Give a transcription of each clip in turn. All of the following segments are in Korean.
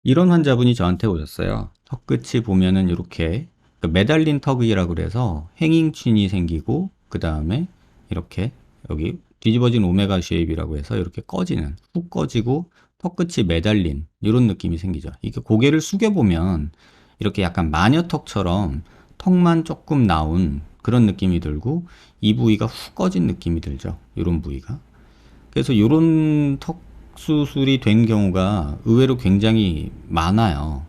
이런 환자분이 저한테 오셨어요. 턱 끝이 보면은 이렇게 매달린 턱이라고 그래서 행잉춘이 생기고 그 다음에 이렇게 여기 뒤집어진 오메가 쉐입이라고 해서 이렇게 꺼지는 훅 꺼지고 턱 끝이 매달린 이런 느낌이 생기죠. 이게 고개를 숙여 보면 이렇게 약간 마녀턱처럼 턱만 조금 나온 그런 느낌이 들고 이 부위가 훅 꺼진 느낌이 들죠. 이런 부위가. 그래서 이런 턱 수술이 된 경우가 의외로 굉장히 많아요.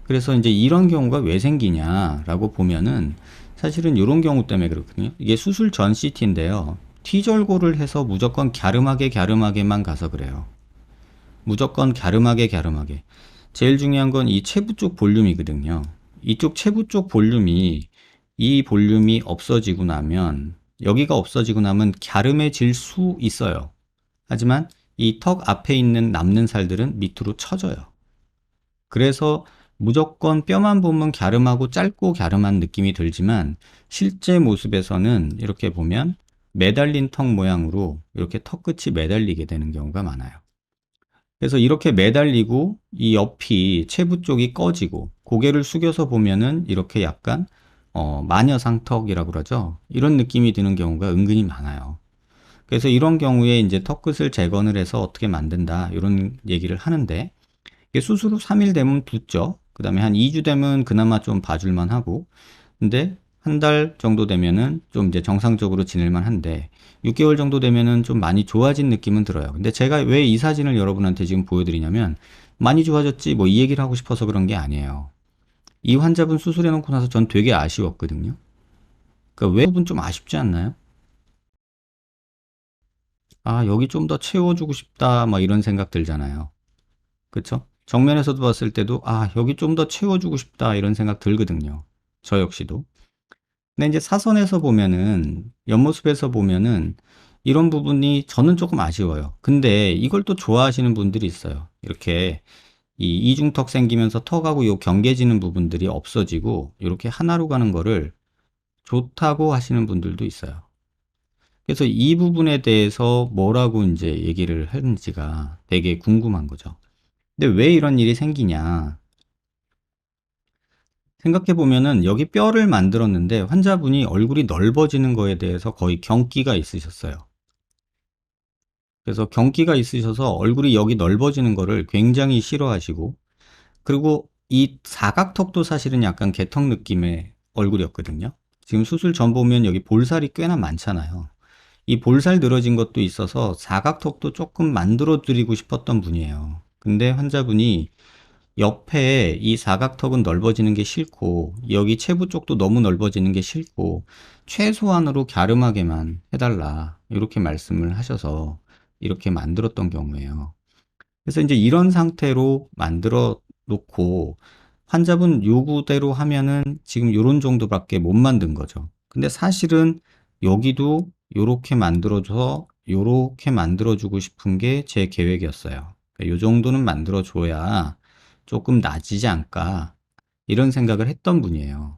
그래서 이제 이런 경우가 왜 생기냐라고 보면은 사실은 이런 경우 때문에 그렇거든요. 이게 수술 전 CT인데요. T절골을 해서 무조건 갸름하게만 가서 그래요. 무조건 갸름하게. 제일 중요한 건 이 체부 쪽 볼륨이거든요. 이쪽 체부 쪽 볼륨이 이 볼륨이 없어지고 나면 여기가 없어지고 나면 갸름해질 수 있어요. 하지만 이 턱 앞에 있는 남는 살들은 밑으로 처져요. 그래서 무조건 뼈만 보면 갸름하고 짧고 갸름한 느낌이 들지만 실제 모습에서는 이렇게 보면 매달린 턱 모양으로 이렇게 턱 끝이 매달리게 되는 경우가 많아요. 그래서 이렇게 매달리고 이 옆이 체부 쪽이 꺼지고 고개를 숙여서 보면은 이렇게 약간 마녀상턱이라고 그러죠. 이런 느낌이 드는 경우가 은근히 많아요. 그래서 이런 경우에 이제 턱끝을 재건을 해서 어떻게 만든다 이런 얘기를 하는데 이게 수술 후 3일 되면 붓죠. 그 다음에 한 2주 되면 그나마 좀 봐줄만 하고 근데 한 달 정도 되면은 좀 이제 정상적으로 지낼만 한데 6개월 정도 되면은 좀 많이 좋아진 느낌은 들어요. 근데 제가 왜 이 사진을 여러분한테 지금 보여드리냐면 많이 좋아졌지 뭐 이 얘기를 하고 싶어서 그런 게 아니에요. 이 환자분 수술해 놓고 나서 전 되게 아쉬웠거든요. 그러니까 왜 부분 좀 아쉽지 않나요? 아, 여기 좀 더 채워주고 싶다, 막 이런 생각 들잖아요. 그쵸? 정면에서도 봤을 때도, 아, 여기 좀 더 채워주고 싶다, 이런 생각 들거든요. 저 역시도. 근데 이제 사선에서 보면은, 옆모습에서 보면은, 이런 부분이 저는 조금 아쉬워요. 근데 이걸 또 좋아하시는 분들이 있어요. 이렇게, 이 이중턱 생기면서 턱하고 요 경계지는 부분들이 없어지고, 이렇게 하나로 가는 거를 좋다고 하시는 분들도 있어요. 그래서 이 부분에 대해서 뭐라고 이제 얘기를 했는지가 되게 궁금한 거죠. 근데 왜 이런 일이 생기냐? 생각해 보면은 여기 뼈를 만들었는데 환자분이 얼굴이 넓어지는 거에 대해서 거의 경기가 있으셨어요. 그래서 경기가 있으셔서 얼굴이 여기 넓어지는 거를 굉장히 싫어하시고 그리고 이 사각턱도 사실은 약간 개턱 느낌의 얼굴이었거든요. 지금 수술 전 보면 여기 볼살이 꽤나 많잖아요. 이 볼살 늘어진 것도 있어서 사각턱도 조금 만들어 드리고 싶었던 분이에요. 근데 환자분이 옆에 이 사각턱은 넓어지는 게 싫고 여기 체부 쪽도 너무 넓어지는 게 싫고 최소한으로 갸름하게만 해달라 이렇게 말씀을 하셔서 이렇게 만들었던 경우에요. 그래서 이제 이런 상태로 만들어 놓고 환자분 요구대로 하면은 지금 요런 정도밖에 못 만든 거죠. 근데 사실은 여기도 요렇게 만들어줘서 요렇게 만들어주고 싶은 게 제 계획이었어요. 요 정도는 만들어줘야 조금 나아지지 않을까 이런 생각을 했던 분이에요.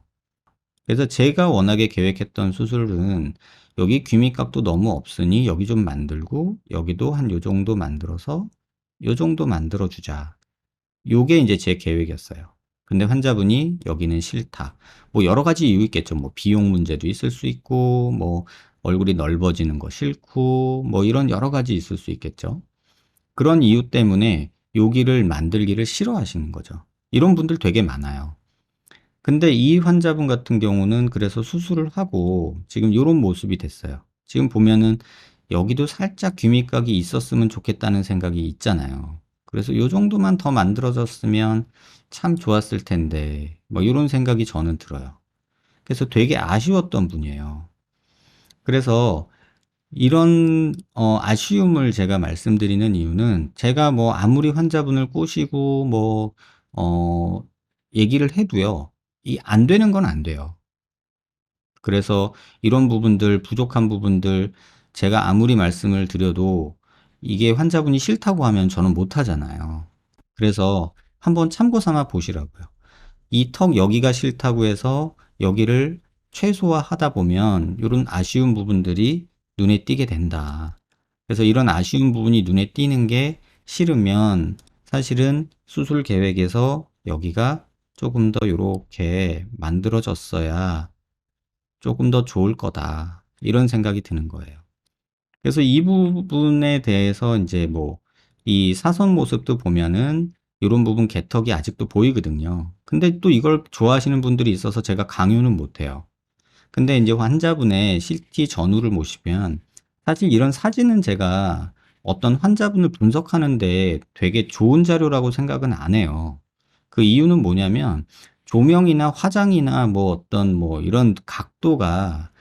그래서 제가 워낙에 계획했던 수술은 여기 귀밑각도 너무 없으니 여기 좀 만들고 여기도 한 요 정도 만들어서 요 정도 만들어 주자. 요게 이제 제 계획이었어요. 근데 환자분이 여기는 싫다. 뭐 여러 가지 이유 있겠죠. 뭐 비용 문제도 있을 수 있고 뭐 얼굴이 넓어지는 거 싫고 뭐 이런 여러 가지 있을 수 있겠죠. 그런 이유 때문에 여기를 만들기를 싫어하시는 거죠. 이런 분들 되게 많아요. 근데 이 환자분 같은 경우는 그래서 수술을 하고 지금 요런 모습이 됐어요. 지금 보면은 여기도 살짝 귀밑각이 있었으면 좋겠다는 생각이 있잖아요. 그래서 요 정도만 더 만들어졌으면 참 좋았을 텐데 뭐 요런 생각이 저는 들어요. 그래서 되게 아쉬웠던 분이에요. 그래서 이런 아쉬움을 제가 말씀드리는 이유는 제가 뭐 아무리 환자분을 꼬시고 뭐 어 얘기를 해도요. 이 안 되는 건 안 돼요. 그래서 이런 부분들 부족한 부분들 제가 아무리 말씀을 드려도 이게 환자분이 싫다고 하면 저는 못 하잖아요. 그래서 한번 참고 삼아 보시라고요. 이 턱 여기가 싫다고 해서 여기를 최소화하다 보면 이런 아쉬운 부분들이 눈에 띄게 된다. 그래서 이런 아쉬운 부분이 눈에 띄는 게 싫으면 사실은 수술 계획에서 여기가 조금 더 이렇게 만들어졌어야 조금 더 좋을 거다. 이런 생각이 드는 거예요. 그래서 이 부분에 대해서 이제 뭐 이 사선 모습도 보면은 이런 부분 개턱이 아직도 보이거든요. 근데 또 이걸 좋아하시는 분들이 있어서 제가 강요는 못 해요. 근데 이제 환자분의 CT 전후를 보시면 사실 이런 사진은 제가 어떤 환자분을 분석하는데 되게 좋은 자료라고 생각은 안 해요. 그 이유는 뭐냐면 조명이나 화장이나 뭐 어떤 뭐 이런 각도가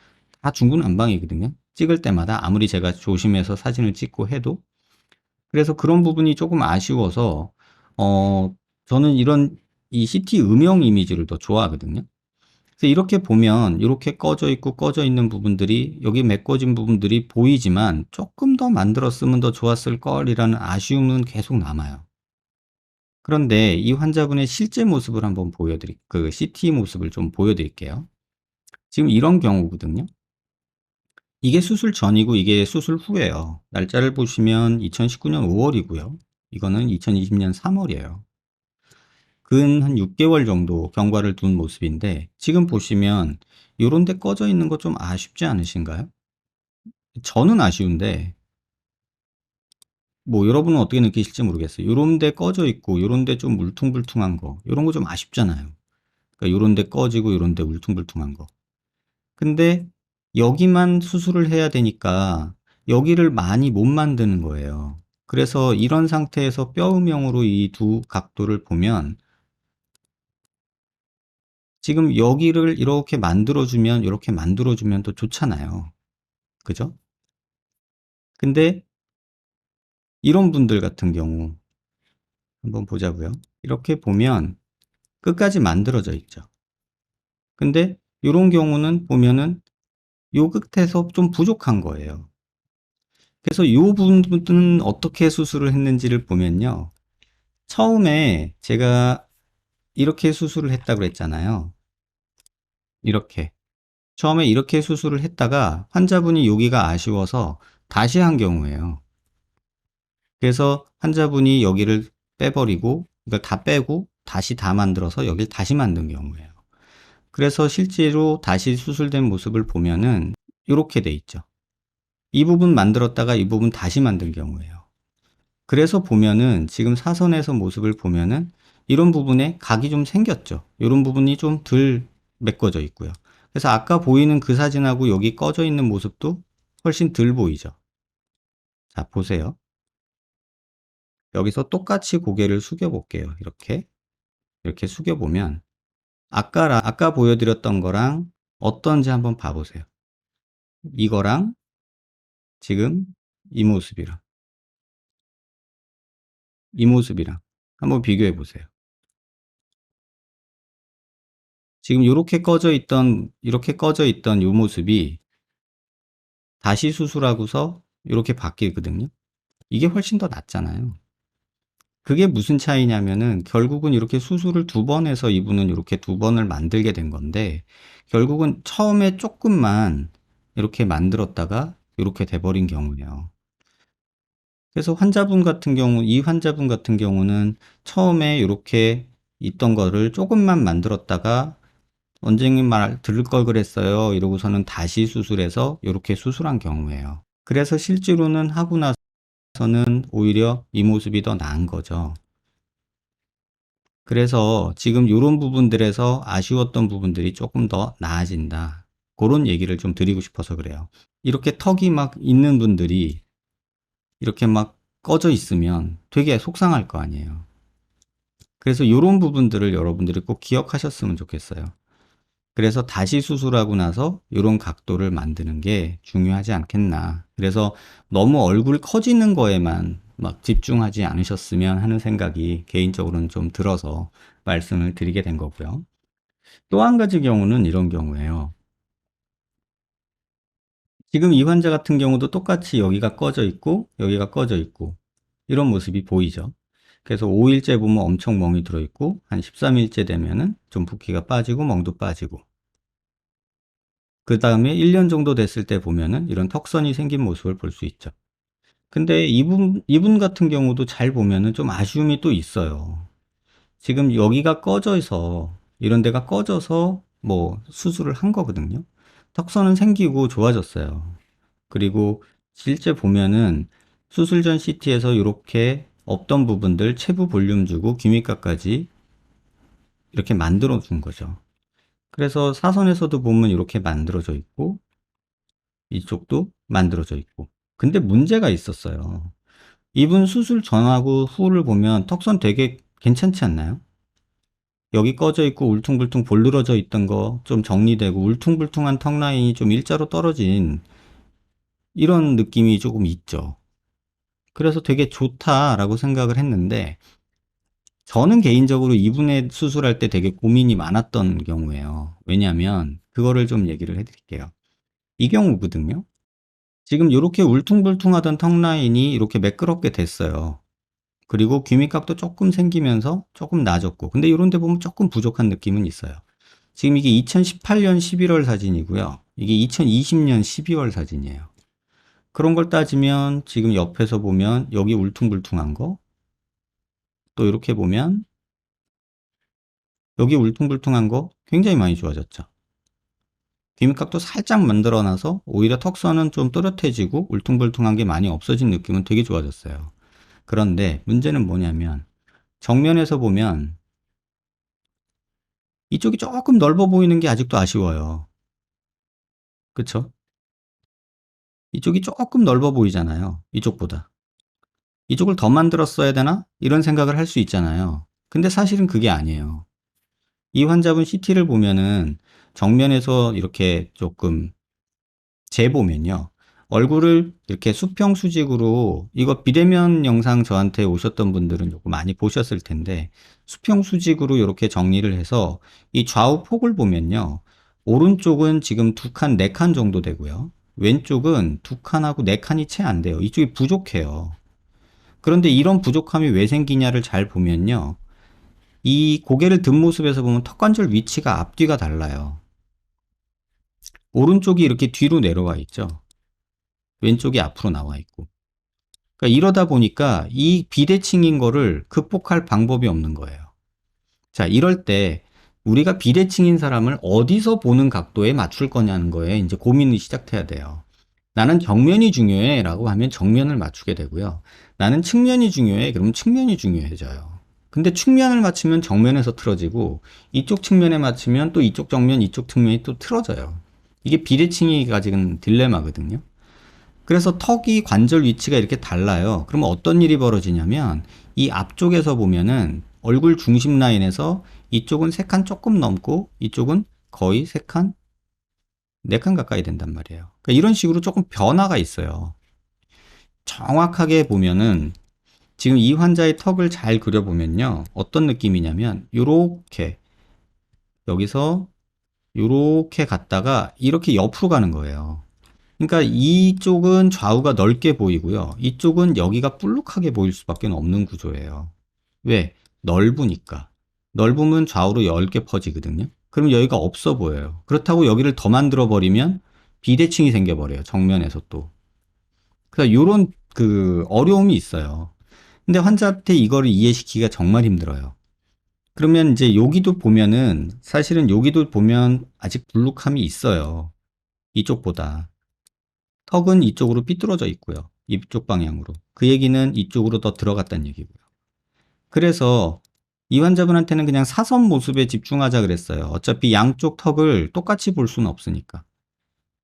다 중구난방이거든요. 찍을 때마다 아무리 제가 조심해서 사진을 찍고 해도. 그래서 그런 부분이 조금 아쉬워서 어 저는 이런 이 CT 음영 이미지를 더 좋아하거든요. 그래서 이렇게 보면 이렇게 꺼져 있고 꺼져 있는 부분들이 여기 메꿔진 부분들이 보이지만 조금 더 만들었으면 더 좋았을 걸이라는 아쉬움은 계속 남아요. 그런데 이 환자분의 실제 모습을 한번 그 CT 모습을 좀 보여드릴게요. 지금 이런 경우거든요. 이게 수술 전이고 이게 수술 후예요. 날짜를 보시면 2019년 5월이고요. 이거는 2020년 3월이에요. 근 한 6개월 정도 경과를 둔 모습인데 지금 보시면 요런 데 꺼져 있는 거 좀 아쉽지 않으신가요? 저는 아쉬운데 뭐 여러분은 어떻게 느끼실지 모르겠어요. 요런 데 꺼져 있고 요런 데 좀 울퉁불퉁한 거 요런 거 좀 아쉽잖아요. 그러니까 요런 데 꺼지고 요런 데 울퉁불퉁한 거. 근데 여기만 수술을 해야 되니까 여기를 많이 못 만드는 거예요. 그래서 이런 상태에서 뼈음영으로 이 두 각도를 보면 지금 여기를 이렇게 만들어주면 이렇게 만들어주면 더 좋잖아요. 그죠? 근데 이런 분들 같은 경우 한번 보자고요. 이렇게 보면 끝까지 만들어져 있죠. 근데 이런 경우는 보면은 요 끝에서 좀 부족한 거예요. 그래서 요 부분은 어떻게 수술을 했는지를 보면요. 처음에 제가 이렇게 수술을 했다고 그랬잖아요. 이렇게. 처음에 이렇게 수술을 했다가 환자분이 여기가 아쉬워서 다시 한 경우예요. 그래서 환자분이 여기를 빼버리고 이걸 다 빼고 다시 다 만들어서 여기를 다시 만든 경우예요. 그래서 실제로 다시 수술된 모습을 보면은 이렇게 돼 있죠. 이 부분 만들었다가 이 부분 다시 만든 경우예요. 그래서 보면은 지금 사선에서 모습을 보면은 이런 부분에 각이 좀 생겼죠. 이런 부분이 좀 덜 메꿔져 있고요. 그래서 아까 보이는 그 사진하고 여기 꺼져 있는 모습도 훨씬 덜 보이죠. 자, 보세요. 여기서 똑같이 고개를 숙여 볼게요. 이렇게 숙여 보면 아까 보여드렸던 거랑 어떤지 한번 봐보세요. 이거랑 지금 이 모습이랑 이 모습이랑 한번 비교해 보세요. 지금 이렇게 꺼져 있던 이 모습이 다시 수술하고서 이렇게 바뀌거든요. 이게 훨씬 더 낫잖아요. 그게 무슨 차이냐면은 결국은 이렇게 수술을 두 번 해서 이분은 이렇게 두 번을 만들게 된 건데 결국은 처음에 조금만 이렇게 만들었다가 이렇게 돼버린 경우예요. 그래서 이 환자분 같은 경우는 처음에 이렇게 있던 거를 조금만 만들었다가 원장님 말 들을 걸 그랬어요. 이러고서는 다시 수술해서 이렇게 수술한 경우예요. 그래서 실제로는 하고 나서는 오히려 이 모습이 더 나은 거죠. 그래서 지금 이런 부분들에서 아쉬웠던 부분들이 조금 더 나아진다. 그런 얘기를 좀 드리고 싶어서 그래요. 이렇게 턱이 막 있는 분들이 이렇게 막 꺼져 있으면 되게 속상할 거 아니에요. 그래서 이런 부분들을 여러분들이 꼭 기억하셨으면 좋겠어요. 그래서 다시 수술하고 나서 이런 각도를 만드는 게 중요하지 않겠나. 그래서 너무 얼굴 커지는 거에만 막 집중하지 않으셨으면 하는 생각이 개인적으로는 좀 들어서 말씀을 드리게 된 거고요. 또 한 가지 경우는 이런 경우예요. 지금 이 환자 같은 경우도 똑같이 여기가 꺼져 있고 여기가 꺼져 있고 이런 모습이 보이죠. 그래서 5일째 보면 엄청 멍이 들어있고 한 13일째 되면은 좀 붓기가 빠지고 멍도 빠지고 그 다음에 1년 정도 됐을 때 보면은 이런 턱선이 생긴 모습을 볼 수 있죠. 근데 이분 같은 경우도 잘 보면은 좀 아쉬움이 또 있어요. 지금 여기가 꺼져서, 이런 데가 꺼져서 뭐 수술을 한 거거든요. 턱선은 생기고 좋아졌어요. 그리고 실제 보면은 수술 전 CT에서 이렇게 없던 부분들 체부 볼륨 주고 귀밑가까지 이렇게 만들어 준 거죠. 그래서 사선에서도 보면 이렇게 만들어져 있고 이쪽도 만들어져 있고. 근데 문제가 있었어요. 이분 수술 전하고 후를 보면 턱선 되게 괜찮지 않나요? 여기 꺼져 있고 울퉁불퉁 볼들어져 있던 거 좀 정리되고 울퉁불퉁한 턱 라인이 좀 일자로 떨어진 이런 느낌이 조금 있죠. 그래서 되게 좋다라고 생각을 했는데 저는 개인적으로 이분의 수술할 때 되게 고민이 많았던 경우예요. 왜냐하면 그거를 좀 얘기를 해드릴게요. 이 경우거든요. 지금 이렇게 울퉁불퉁하던 턱 라인이 이렇게 매끄럽게 됐어요. 그리고 귀밑각도 조금 생기면서 조금 나아졌고 근데 이런 데 보면 조금 부족한 느낌은 있어요. 지금 이게 2018년 11월 사진이고요. 이게 2020년 12월 사진이에요. 그런 걸 따지면 지금 옆에서 보면 여기 울퉁불퉁한 거, 또 이렇게 보면 여기 울퉁불퉁한 거 굉장히 많이 좋아졌죠. 귀밑각도 살짝 만들어놔서 오히려 턱선은 좀 또렷해지고 울퉁불퉁한 게 많이 없어진 느낌은 되게 좋아졌어요. 그런데 문제는 뭐냐면 정면에서 보면 이쪽이 조금 넓어 보이는 게 아직도 아쉬워요. 그쵸? 이쪽이 조금 넓어 보이잖아요. 이쪽보다. 이쪽을 더 만들었어야 되나? 이런 생각을 할 수 있잖아요. 근데 사실은 그게 아니에요. 이 환자분 CT를 보면은 정면에서 이렇게 조금 재보면요. 얼굴을 이렇게 수평 수직으로 이거 비대면 영상 저한테 오셨던 분들은 조금 많이 보셨을 텐데 수평 수직으로 이렇게 정리를 해서 이 좌우 폭을 보면요. 오른쪽은 지금 두 칸, 네 칸 정도 되고요. 왼쪽은 두 칸하고 네 칸이 채 안 돼요. 이쪽이 부족해요. 그런데 이런 부족함이 왜 생기냐를 잘 보면요. 이 고개를 든 모습에서 보면 턱관절 위치가 앞뒤가 달라요. 오른쪽이 이렇게 뒤로 내려와 있죠. 왼쪽이 앞으로 나와 있고. 그러니까 이러다 보니까 이 비대칭인 거를 극복할 방법이 없는 거예요. 자, 이럴 때 우리가 비대칭인 사람을 어디서 보는 각도에 맞출 거냐는 거에 이제 고민이 시작돼야 돼요. 나는 정면이 중요해 라고 하면 정면을 맞추게 되고요. 나는 측면이 중요해 그러면 측면이 중요해져요. 근데 측면을 맞추면 정면에서 틀어지고 이쪽 측면에 맞추면 또 이쪽 정면 이쪽 측면이 또 틀어져요. 이게 비대칭이 가지는 딜레마거든요. 그래서 턱이 관절 위치가 이렇게 달라요. 그러면 어떤 일이 벌어지냐면 이 앞쪽에서 보면은 얼굴 중심 라인에서 이쪽은 3칸 조금 넘고 이쪽은 거의 3칸, 4칸 가까이 된단 말이에요. 그러니까 이런 식으로 조금 변화가 있어요. 정확하게 보면은 지금 이 환자의 턱을 잘 그려보면요. 어떤 느낌이냐면 요렇게 여기서 요렇게 갔다가 이렇게 옆으로 가는 거예요. 그러니까 이쪽은 좌우가 넓게 보이고요. 이쪽은 여기가 불룩하게 보일 수밖에 없는 구조예요. 왜? 넓으니까. 넓으면 좌우로 얇게 퍼지거든요. 그럼 여기가 없어 보여요. 그렇다고 여기를 더 만들어 버리면 비대칭이 생겨 버려요. 정면에서 또. 그래서 요런 그 어려움이 있어요. 근데 환자한테 이거를 이해시키기가 정말 힘들어요. 그러면 이제 여기도 보면은 사실은 여기도 보면 아직 불룩함이 있어요. 이쪽보다. 턱은 이쪽으로 삐뚤어져 있고요. 이쪽 방향으로. 그 얘기는 이쪽으로 더 들어갔다는 얘기고요. 그래서 이 환자분한테는 그냥 사선 모습에 집중하자 그랬어요. 어차피 양쪽 턱을 똑같이 볼 수는 없으니까.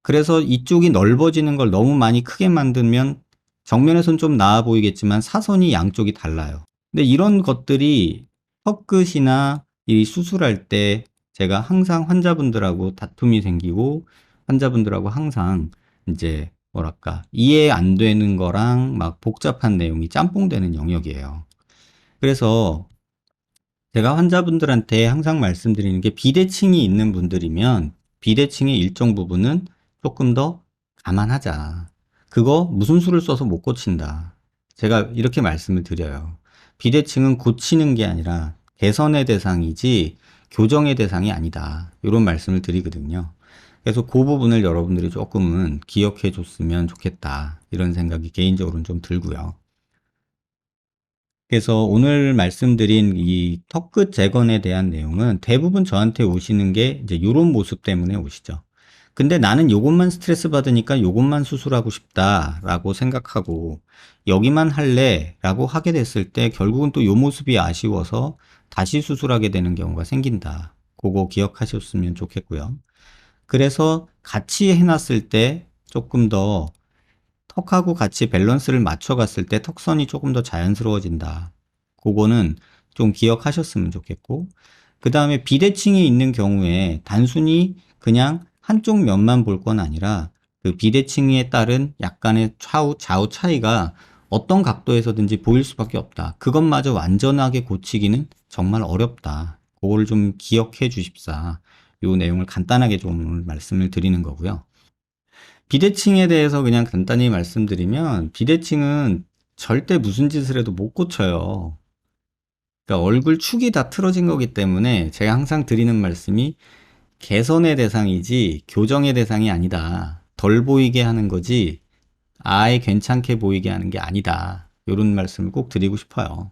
그래서 이쪽이 넓어지는 걸 너무 많이 크게 만들면 정면에선 좀 나아 보이겠지만 사선이 양쪽이 달라요. 근데 이런 것들이 턱끝이나 이 수술할 때 제가 항상 환자분들하고 다툼이 생기고 환자분들하고 항상 이제 뭐랄까 이해 안 되는 거랑 막 복잡한 내용이 짬뽕 되는 영역이에요. 그래서 제가 환자분들한테 항상 말씀드리는 게 비대칭이 있는 분들이면 비대칭의 일정 부분은 조금 더 감안하자. 그거 무슨 수를 써서 못 고친다. 제가 이렇게 말씀을 드려요. 비대칭은 고치는 게 아니라 개선의 대상이지 교정의 대상이 아니다. 이런 말씀을 드리거든요. 그래서 그 부분을 여러분들이 조금은 기억해 줬으면 좋겠다. 이런 생각이 개인적으로는 좀 들고요. 그래서 오늘 말씀드린 이 턱끝 재건에 대한 내용은 대부분 저한테 오시는 게 이제 요런 모습 때문에 오시죠. 근데 나는 요것만 스트레스 받으니까 요것만 수술하고 싶다라고 생각하고 여기만 할래라고 하게 됐을 때 결국은 또 요 모습이 아쉬워서 다시 수술하게 되는 경우가 생긴다. 그거 기억하셨으면 좋겠고요. 그래서 같이 해놨을 때 조금 더 턱하고 같이 밸런스를 맞춰갔을 때 턱선이 조금 더 자연스러워진다. 그거는 좀 기억하셨으면 좋겠고, 그 다음에 비대칭이 있는 경우에 단순히 그냥 한쪽 면만 볼 건 아니라 그 비대칭에 따른 약간의 좌우 차이가 어떤 각도에서든지 보일 수밖에 없다. 그것마저 완전하게 고치기는 정말 어렵다. 그걸 좀 기억해 주십사. 요 내용을 간단하게 좀 말씀을 드리는 거고요. 비대칭에 대해서 그냥 간단히 말씀드리면 비대칭은 절대 무슨 짓을 해도 못 고쳐요. 그러니까 얼굴 축이 다 틀어진 거기 때문에 제가 항상 드리는 말씀이 개선의 대상이지 교정의 대상이 아니다. 덜 보이게 하는 거지 아예 괜찮게 보이게 하는 게 아니다. 이런 말씀을 꼭 드리고 싶어요.